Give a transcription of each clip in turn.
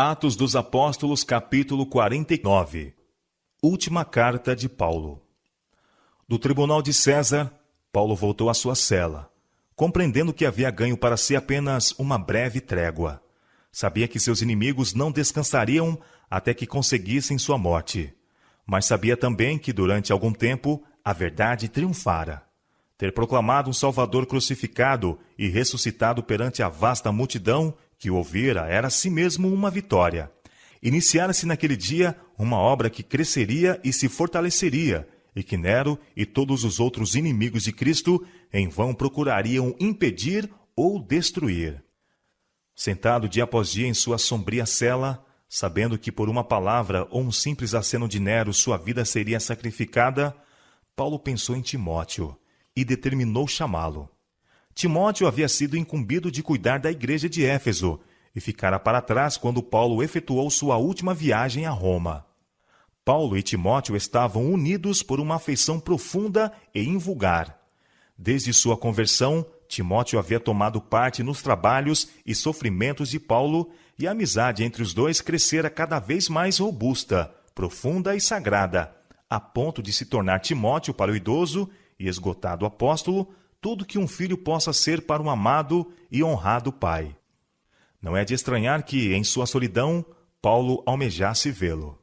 Atos dos Apóstolos, capítulo 49. Última carta de Paulo. Do tribunal de César, Paulo voltou à sua cela, compreendendo que havia ganho para si apenas uma breve trégua. Sabia que seus inimigos não descansariam até que conseguissem sua morte. Mas sabia também que, durante algum tempo, a verdade triunfara. Ter proclamado um Salvador crucificado e ressuscitado perante a vasta multidão que o ouvira era a si mesmo uma vitória. Iniciara-se naquele dia uma obra que cresceria e se fortaleceria, e que Nero e todos os outros inimigos de Cristo em vão procurariam impedir ou destruir. Sentado dia após dia em sua sombria cela, sabendo que por uma palavra ou um simples aceno de Nero sua vida seria sacrificada, Paulo pensou em Timóteo e determinou chamá-lo. Timóteo havia sido incumbido de cuidar da igreja de Éfeso e ficara para trás quando Paulo efetuou sua última viagem a Roma. Paulo e Timóteo estavam unidos por uma afeição profunda e invulgar. Desde sua conversão, Timóteo havia tomado parte nos trabalhos e sofrimentos de Paulo, e a amizade entre os dois crescera cada vez mais robusta, profunda e sagrada, a ponto de se tornar Timóteo para o idoso e esgotado apóstolo tudo que um filho possa ser para um amado e honrado pai. Não é de estranhar que, em sua solidão, Paulo almejasse vê-lo.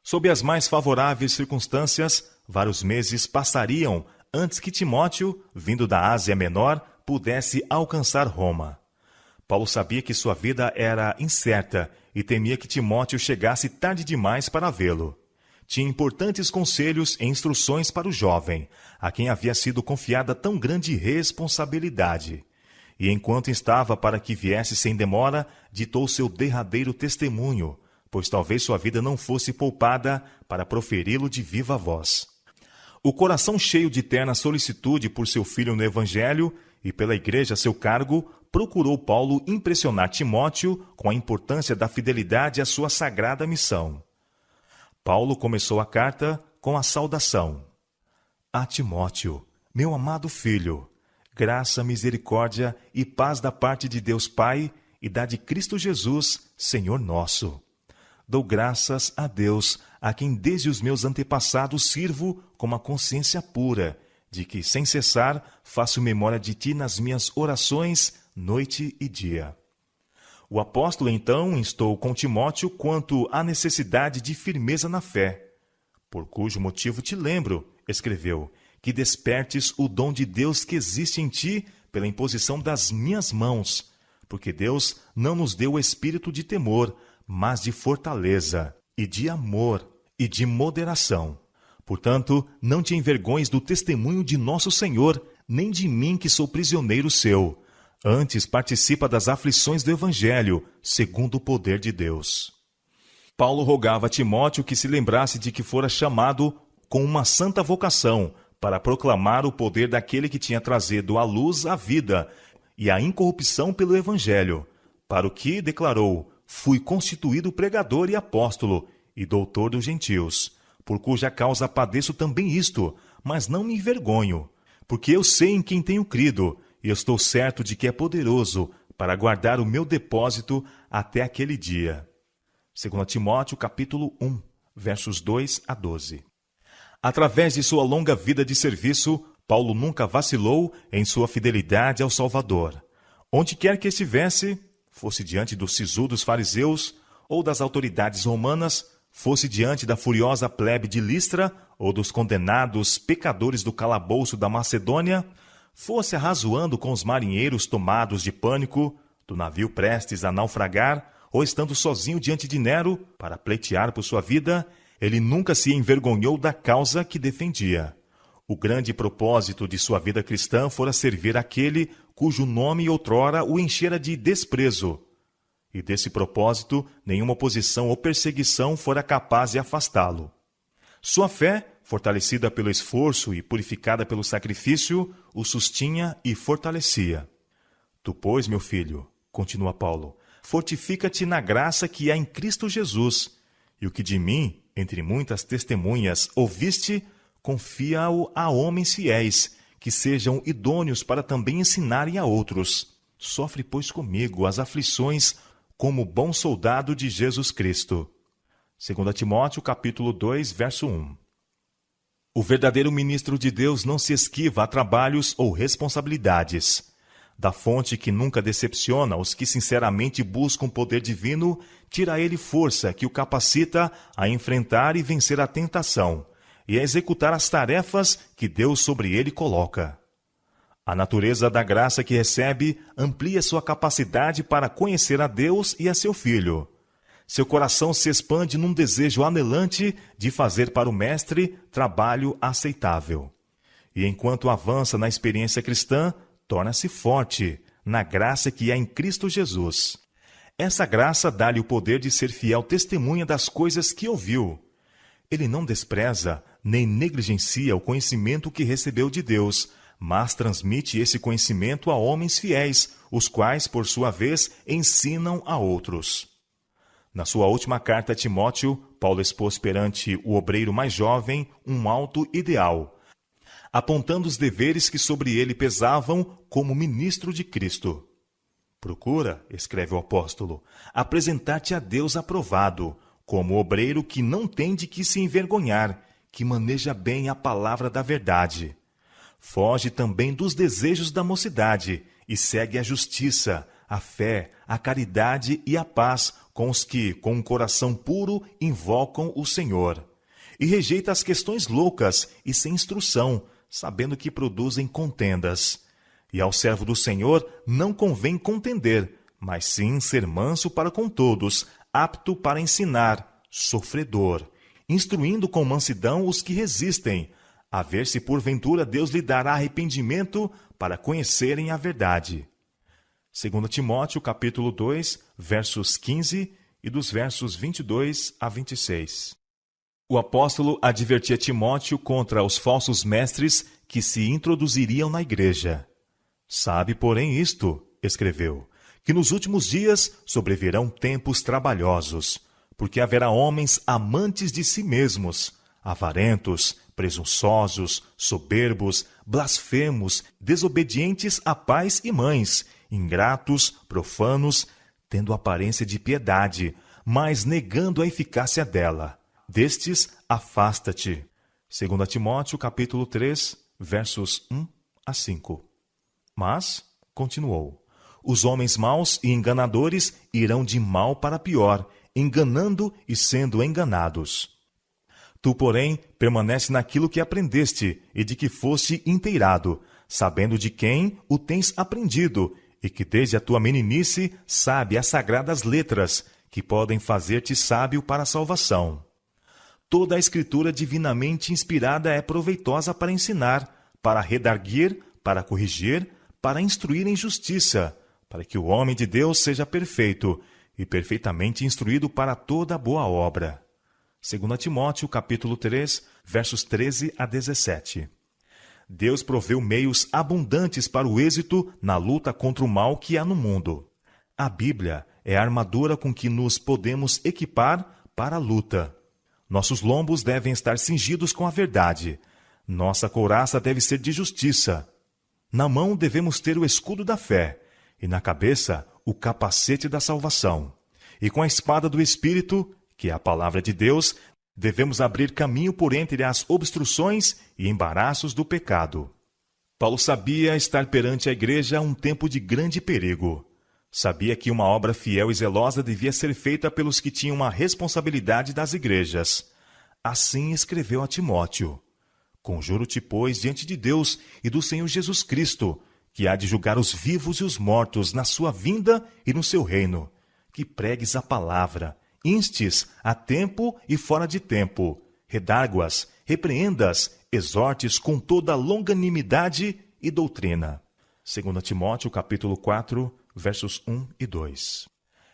Sob as mais favoráveis circunstâncias, vários meses passariam antes que Timóteo, vindo da Ásia Menor, pudesse alcançar Roma. Paulo sabia que sua vida era incerta e temia que Timóteo chegasse tarde demais para vê-lo. Tinha importantes conselhos e instruções para o jovem, a quem havia sido confiada tão grande responsabilidade. E enquanto estava para que viesse sem demora, ditou seu derradeiro testemunho, pois talvez sua vida não fosse poupada para proferi-lo de viva voz. O coração cheio de terna solicitude por seu filho no Evangelho e pela igreja a seu cargo, procurou Paulo impressionar Timóteo com a importância da fidelidade à sua sagrada missão. Paulo começou a carta com a saudação. A Timóteo, meu amado filho, graça, misericórdia e paz da parte de Deus Pai e da de Cristo Jesus, Senhor nosso. Dou graças a Deus, a quem desde os meus antepassados sirvo com uma consciência pura, de que, sem cessar, faço memória de ti nas minhas orações, noite e dia. O apóstolo, então, instou com Timóteo quanto à necessidade de firmeza na fé. Por cujo motivo te lembro, escreveu, que despertes o dom de Deus que existe em ti pela imposição das minhas mãos, porque Deus não nos deu o espírito de temor, mas de fortaleza, e de amor, e de moderação. Portanto, não te envergonhes do testemunho de nosso Senhor, nem de mim que sou prisioneiro seu. Antes participa das aflições do Evangelho, segundo o poder de Deus. Paulo rogava a Timóteo que se lembrasse de que fora chamado com uma santa vocação para proclamar o poder daquele que tinha trazido à luz a vida e a incorrupção pelo Evangelho, para o que, declarou, fui constituído pregador e apóstolo e doutor dos gentios, por cuja causa padeço também isto, mas não me envergonho, porque eu sei em quem tenho crido, e estou certo de que é poderoso para guardar o meu depósito até aquele dia. 2 Timóteo, capítulo 1, versos 2 a 12. Através de sua longa vida de serviço, Paulo nunca vacilou em sua fidelidade ao Salvador. Onde quer que estivesse, fosse diante dos sisudos fariseus ou das autoridades romanas, fosse diante da furiosa plebe de Listra ou dos condenados pecadores do calabouço da Macedônia, fosse arrazoando com os marinheiros tomados de pânico, do navio prestes a naufragar, ou estando sozinho diante de Nero para pleitear por sua vida, ele nunca se envergonhou da causa que defendia. O grande propósito de sua vida cristã fora servir aquele cujo nome outrora o enchera de desprezo. E desse propósito, nenhuma oposição ou perseguição fora capaz de afastá-lo. Sua fé, fortalecida pelo esforço e purificada pelo sacrifício, o sustinha e fortalecia. Tu, pois, meu filho, continua Paulo, fortifica-te na graça que há em Cristo Jesus, e o que de mim, entre muitas testemunhas, ouviste, confia-o a homens fiéis, que sejam idôneos para também ensinarem a outros. Sofre, pois, comigo as aflições como bom soldado de Jesus Cristo. 2 Timóteo, capítulo 2, verso 1. O verdadeiro ministro de Deus não se esquiva a trabalhos ou responsabilidades. Da fonte que nunca decepciona os que sinceramente buscam o poder divino, tira a ele força que o capacita a enfrentar e vencer a tentação e a executar as tarefas que Deus sobre ele coloca. A natureza da graça que recebe amplia sua capacidade para conhecer a Deus e a seu Filho. Seu coração se expande num desejo anelante de fazer para o Mestre trabalho aceitável. E enquanto avança na experiência cristã, torna-se forte na graça que há em Cristo Jesus. Essa graça dá-lhe o poder de ser fiel testemunha das coisas que ouviu. Ele não despreza nem negligencia o conhecimento que recebeu de Deus, mas transmite esse conhecimento a homens fiéis, os quais, por sua vez, ensinam a outros. Na sua última carta a Timóteo, Paulo expôs perante o obreiro mais jovem um alto ideal, apontando os deveres que sobre ele pesavam como ministro de Cristo. Procura, escreve o apóstolo, apresentar-te a Deus aprovado, como obreiro que não tem de que se envergonhar, que maneja bem a palavra da verdade. Foge também dos desejos da mocidade e segue a justiça, a fé, a caridade e a paz com os que, com um coração puro, invocam o Senhor. E rejeita as questões loucas e sem instrução, sabendo que produzem contendas. E ao servo do Senhor não convém contender, mas sim ser manso para com todos, apto para ensinar, sofredor, instruindo com mansidão os que resistem, a ver se porventura Deus lhe dará arrependimento para conhecerem a verdade. 2 Timóteo, capítulo 2, versos 15 e dos versos 22 a 26. O apóstolo advertia Timóteo contra os falsos mestres que se introduziriam na igreja. Sabe, porém, isto, escreveu, que nos últimos dias sobrevirão tempos trabalhosos, porque haverá homens amantes de si mesmos, avarentos, presunçosos, soberbos, blasfemos, desobedientes a pais e mães, ingratos, profanos, tendo aparência de piedade, mas negando a eficácia dela. Destes, afasta-te. 2 Timóteo, capítulo 3, versos 1 a 5. Mas, continuou, os homens maus e enganadores irão de mal para pior, enganando e sendo enganados. Tu, porém, permanece naquilo que aprendeste e de que foste inteirado, sabendo de quem o tens aprendido, e que desde a tua meninice sabe as sagradas letras, que podem fazer-te sábio para a salvação. Toda a Escritura divinamente inspirada é proveitosa para ensinar, para redarguir, para corrigir, para instruir em justiça, para que o homem de Deus seja perfeito e perfeitamente instruído para toda boa obra. 2 Timóteo, capítulo 3, versos 13 a 17. Deus proveu meios abundantes para o êxito na luta contra o mal que há no mundo. A Bíblia é a armadura com que nos podemos equipar para a luta. Nossos lombos devem estar cingidos com a verdade. Nossa couraça deve ser de justiça. Na mão devemos ter o escudo da fé, e na cabeça o capacete da salvação. E com a espada do Espírito, que é a palavra de Deus, devemos abrir caminho por entre as obstruções e embaraços do pecado. Paulo sabia estar perante a igreja um tempo de grande perigo. Sabia que uma obra fiel e zelosa devia ser feita pelos que tinham a responsabilidade das igrejas. Assim escreveu a Timóteo: Conjuro-te, pois, diante de Deus e do Senhor Jesus Cristo, que há de julgar os vivos e os mortos na sua vinda e no seu reino, que pregues a palavra, instes a tempo e fora de tempo, redargue-as, repreendas, exortes com toda longanimidade e doutrina. 2 Timóteo, capítulo 4, versos 1 e 2.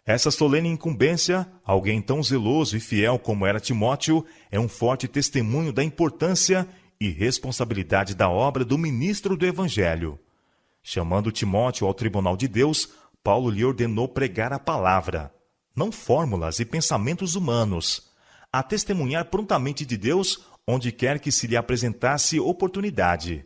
Essa solene incumbência, alguém tão zeloso e fiel como era Timóteo, é um forte testemunho da importância e responsabilidade da obra do ministro do Evangelho. Chamando Timóteo ao tribunal de Deus, Paulo lhe ordenou pregar a palavra, não fórmulas e pensamentos humanos, a testemunhar prontamente de Deus onde quer que se lhe apresentasse oportunidade,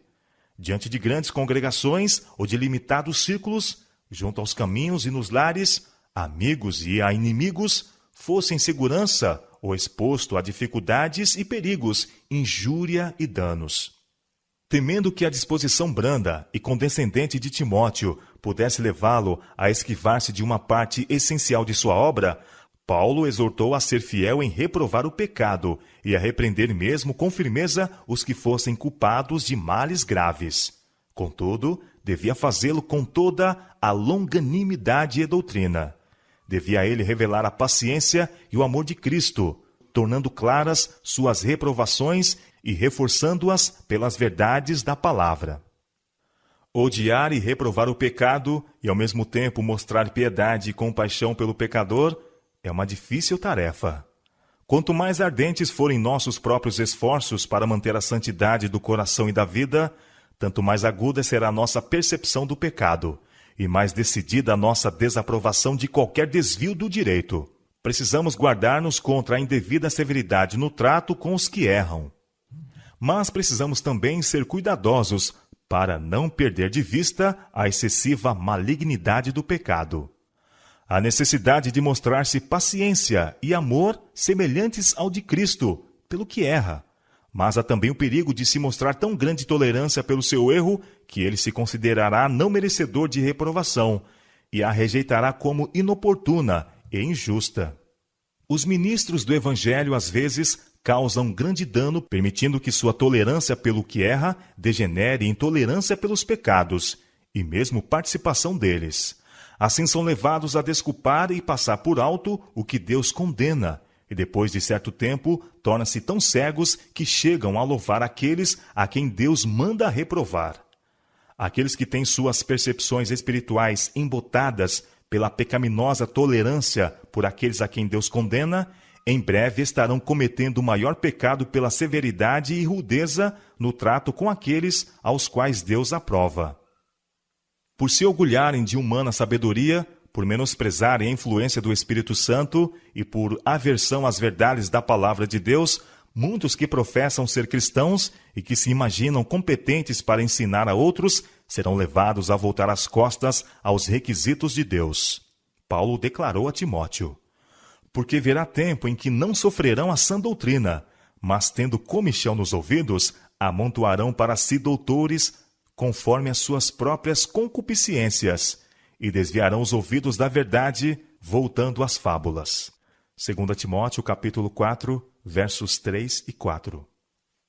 diante de grandes congregações ou de limitados círculos, junto aos caminhos e nos lares, a amigos e a inimigos, fosse em segurança ou exposto a dificuldades e perigos, injúria e danos. Temendo que a disposição branda e condescendente de Timóteo pudesse levá-lo a esquivar-se de uma parte essencial de sua obra, Paulo exortou a ser fiel em reprovar o pecado e a repreender mesmo com firmeza os que fossem culpados de males graves. Contudo, devia fazê-lo com toda a longanimidade e doutrina. Devia ele revelar a paciência e o amor de Cristo, tornando claras suas reprovações e reforçando-as pelas verdades da palavra. Odiar e reprovar o pecado e, ao mesmo tempo, mostrar piedade e compaixão pelo pecador é uma difícil tarefa. Quanto mais ardentes forem nossos próprios esforços para manter a santidade do coração e da vida, tanto mais aguda será a nossa percepção do pecado e mais decidida a nossa desaprovação de qualquer desvio do direito. Precisamos guardar-nos contra a indevida severidade no trato com os que erram. Mas precisamos também ser cuidadosos para não perder de vista a excessiva malignidade do pecado. A necessidade de mostrar-se paciência e amor semelhantes ao de Cristo, pelo que erra. Mas há também o perigo de se mostrar tão grande tolerância pelo seu erro que ele se considerará não merecedor de reprovação e a rejeitará como inoportuna e injusta. Os ministros do Evangelho, às vezes, causam grande dano, permitindo que sua tolerância pelo que erra degenere em intolerância pelos pecados e mesmo participação deles. Assim são levados a desculpar e passar por alto o que Deus condena, e depois de certo tempo tornam-se tão cegos que chegam a louvar aqueles a quem Deus manda reprovar. Aqueles que têm suas percepções espirituais embotadas pela pecaminosa tolerância por aqueles a quem Deus condena, em breve estarão cometendo o maior pecado pela severidade e rudeza no trato com aqueles aos quais Deus aprova. Por se orgulharem de humana sabedoria, por menosprezarem a influência do Espírito Santo e por aversão às verdades da palavra de Deus, muitos que professam ser cristãos e que se imaginam competentes para ensinar a outros serão levados a voltar as costas aos requisitos de Deus. Paulo declarou a Timóteo: porque virá tempo em que não sofrerão a sã doutrina, mas tendo comichão nos ouvidos, amontoarão para si doutores conforme as suas próprias concupiscências, e desviarão os ouvidos da verdade, voltando às fábulas. 2 Timóteo, capítulo 4, versos 3 e 4.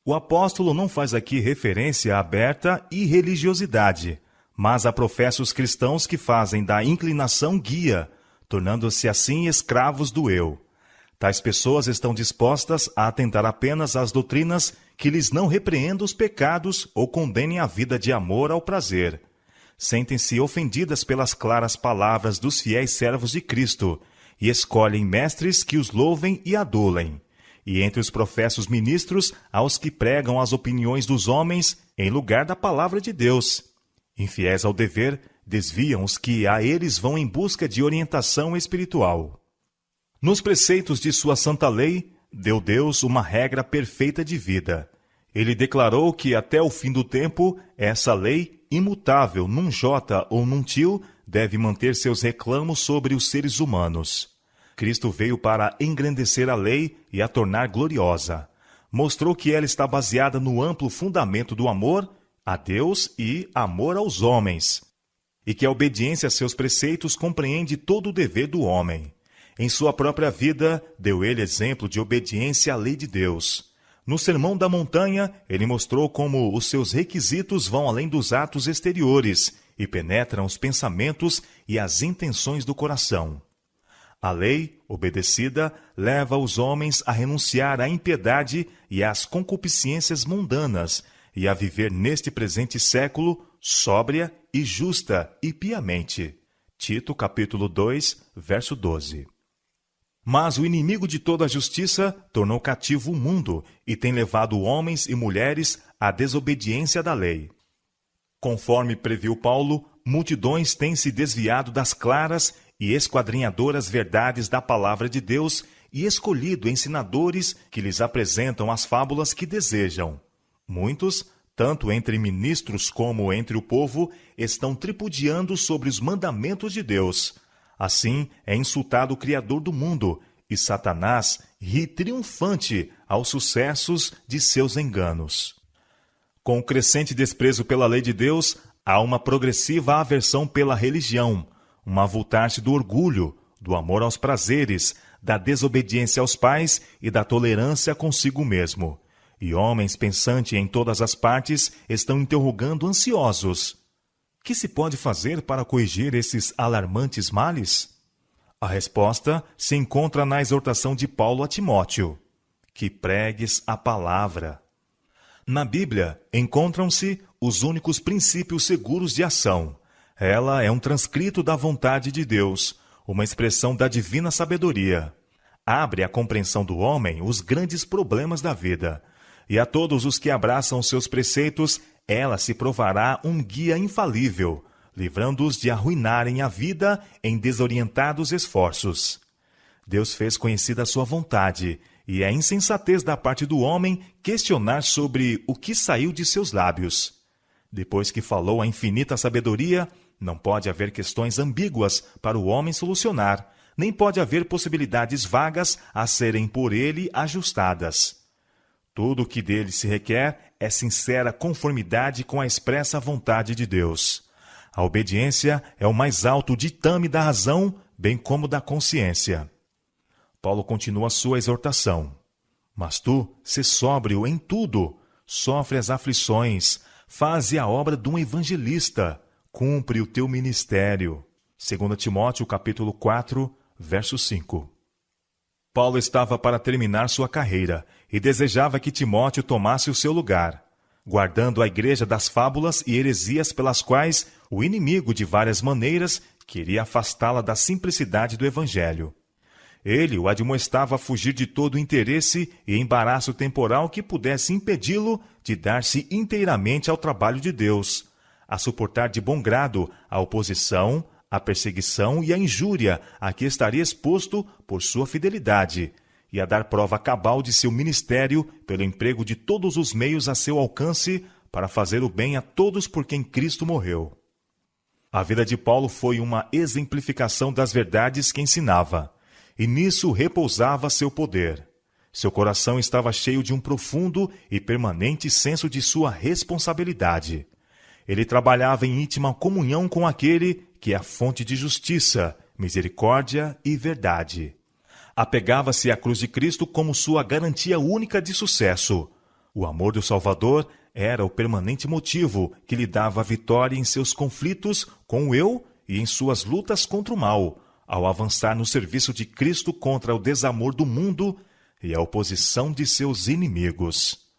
O apóstolo não faz aqui referência à aberta irreligiosidade, mas a professos cristãos que fazem da inclinação guia, tornando-se assim escravos do eu. Tais pessoas estão dispostas a atentar apenas às doutrinas que lhes não repreendam os pecados ou condenem a vida de amor ao prazer. Sentem-se ofendidas pelas claras palavras dos fiéis servos de Cristo e escolhem mestres que os louvem e adulem. E entre os professos ministros, há os que pregam as opiniões dos homens em lugar da palavra de Deus. Infiéis ao dever, desviam os que a eles vão em busca de orientação espiritual. Nos preceitos de sua santa lei, deu Deus uma regra perfeita de vida. Ele declarou que até o fim do tempo, essa lei, imutável num jota ou num til, deve manter seus reclamos sobre os seres humanos. Cristo veio para engrandecer a lei e a tornar gloriosa. Mostrou que ela está baseada no amplo fundamento do amor a Deus e amor aos homens, e que a obediência a seus preceitos compreende todo o dever do homem. Em sua própria vida, deu ele exemplo de obediência à lei de Deus. No Sermão da Montanha, ele mostrou como os seus requisitos vão além dos atos exteriores e penetram os pensamentos e as intenções do coração. A lei, obedecida, leva os homens a renunciar à impiedade e às concupiscências mundanas e a viver neste presente século sóbria e justa e piamente. Tito, capítulo 2, verso 12. Mas o inimigo de toda a justiça tornou cativo o mundo e tem levado homens e mulheres à desobediência da lei. Conforme previu Paulo, multidões têm se desviado das claras e esquadrinhadoras verdades da palavra de Deus e escolhido ensinadores que lhes apresentam as fábulas que desejam. Muitos, tanto entre ministros como entre o povo, estão tripudiando sobre os mandamentos de Deus. Assim é insultado o Criador do mundo, e Satanás ri triunfante aos sucessos de seus enganos. Com o crescente desprezo pela lei de Deus, há uma progressiva aversão pela religião, um avultar-se do orgulho, do amor aos prazeres, da desobediência aos pais e da tolerância consigo mesmo. E homens pensantes em todas as partes estão interrogando ansiosos: que se pode fazer para corrigir esses alarmantes males? A resposta se encontra na exortação de Paulo a Timóteo: que pregues a palavra. Na Bíblia encontram-se os únicos princípios seguros de ação. Ela é um transcrito da vontade de Deus, uma expressão da divina sabedoria. Abre à compreensão do homem os grandes problemas da vida, e a todos os que abraçam seus preceitos, ela se provará um guia infalível, livrando-os de arruinarem a vida em desorientados esforços. Deus fez conhecida a sua vontade, e é insensatez da parte do homem questionar sobre o que saiu de seus lábios. Depois que falou a infinita sabedoria, não pode haver questões ambíguas para o homem solucionar, nem pode haver possibilidades vagas a serem por ele ajustadas. Tudo o que dele se requer é sincera conformidade com a expressa vontade de Deus. A obediência é o mais alto ditame da razão, bem como da consciência. Paulo continua sua exortação: mas tu, sê sóbrio em tudo, sofre as aflições, faze a obra de um evangelista, cumpre o teu ministério. 2 Timóteo, capítulo 4, verso 5. Paulo estava para terminar sua carreira e desejava que Timóteo tomasse o seu lugar, guardando a igreja das fábulas e heresias pelas quais o inimigo, de várias maneiras, queria afastá-la da simplicidade do evangelho. Ele o admoestava a fugir de todo interesse e embaraço temporal que pudesse impedi-lo de dar-se inteiramente ao trabalho de Deus, a suportar de bom grado a oposição, a perseguição e a injúria a que estaria exposto por sua fidelidade, e a dar prova cabal de seu ministério pelo emprego de todos os meios a seu alcance para fazer o bem a todos por quem Cristo morreu. A vida de Paulo foi uma exemplificação das verdades que ensinava, e nisso repousava seu poder. Seu coração estava cheio de um profundo e permanente senso de sua responsabilidade. Ele trabalhava em íntima comunhão com aquele que é a fonte de justiça, misericórdia e verdade. Apegava-se à cruz de Cristo como sua garantia única de sucesso. O amor do Salvador era o permanente motivo que lhe dava a vitória em seus conflitos com o eu e em suas lutas contra o mal, ao avançar no serviço de Cristo contra o desamor do mundo e a oposição de seus inimigos.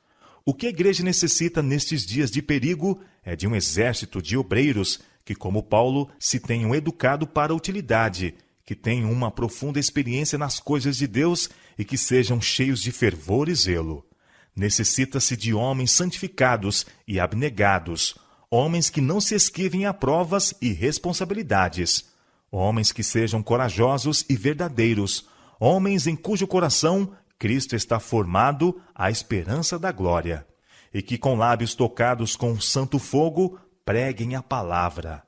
O que a igreja necessita nestes dias de perigo é de um exército de obreiros que, como Paulo, se tenham educado para a utilidade, que tenham uma profunda experiência nas coisas de Deus e que sejam cheios de fervor e zelo. Necessita-se de homens santificados e abnegados, homens que não se esquivem a provas e responsabilidades, homens que sejam corajosos e verdadeiros, homens em cujo coração Cristo está formado à esperança da glória, e que com lábios tocados com santo fogo preguem a palavra.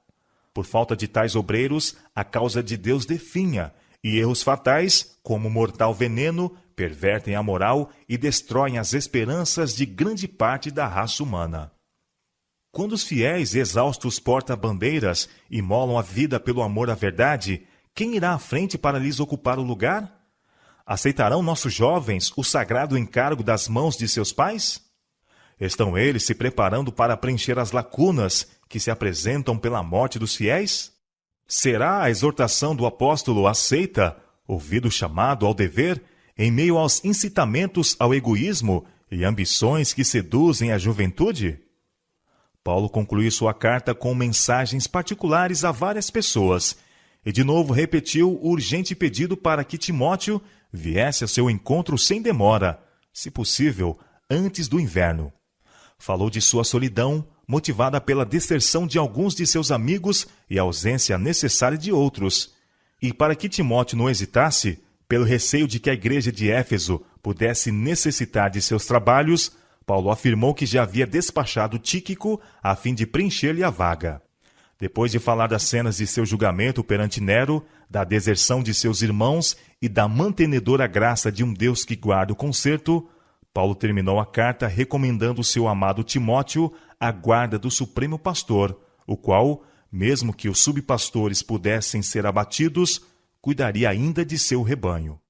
Por falta de tais obreiros, a causa de Deus definha, e erros fatais, como mortal veneno, pervertem a moral e destroem as esperanças de grande parte da raça humana. Quando os fiéis exaustos porta-bandeiras imolam a vida pelo amor à verdade, quem irá à frente para lhes ocupar o lugar? Aceitarão nossos jovens o sagrado encargo das mãos de seus pais? Estão eles se preparando para preencher as lacunas que se apresentam pela morte dos fiéis? Será a exortação do apóstolo aceita, ouvido o chamado ao dever, em meio aos incitamentos ao egoísmo e ambições que seduzem a juventude? Paulo concluiu sua carta com mensagens particulares a várias pessoas, e de novo repetiu o urgente pedido para que Timóteo viesse a seu encontro sem demora, se possível, antes do inverno. Falou de sua solidão, motivada pela deserção de alguns de seus amigos e a ausência necessária de outros. E para que Timóteo não hesitasse, pelo receio de que a igreja de Éfeso pudesse necessitar de seus trabalhos, Paulo afirmou que já havia despachado Tíquico a fim de preencher-lhe a vaga. Depois de falar das cenas de seu julgamento perante Nero, da deserção de seus irmãos e da mantenedora graça de um Deus que guarda o conserto, Paulo terminou a carta recomendando seu amado Timóteo à guarda do Supremo Pastor, o qual, mesmo que os subpastores pudessem ser abatidos, cuidaria ainda de seu rebanho.